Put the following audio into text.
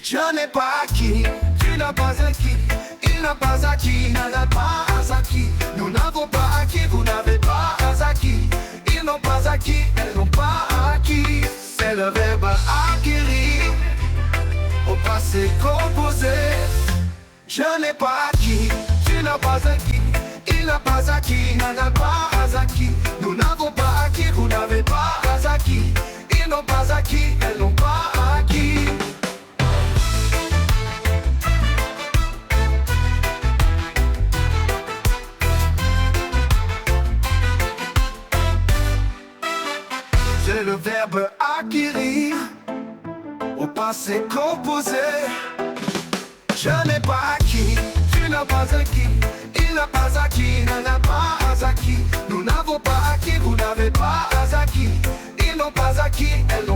Je n'ai pas acquis, tu n'as pas acquis, il n'a pas acquis, il n'a pas acquis. Nous n'avons pas acquis, vous n'avez pas acquis. Ils n'ont pas acquis, elles n'ont pas acquis. C'est le verbe acquérir, au passé composé. Je n'ai pas acquis, tu n'as pas acquis, il n'a pas acquis, il n'a pas acquis. Nous n'avons pas acquis, vous n'avez pas acquis. Ils n'ont pas acquis, elles n'ont pas acquis. C'est le verbe acquérir, au passé composé. Je n'ai pas acquis, tu n'as pas acquis, il n'a pas acquis, il n'a pas acquis. Nous n'avons pas acquis, vous n'avez pas acquis. Ils n'ont pas acquis, elles n'ont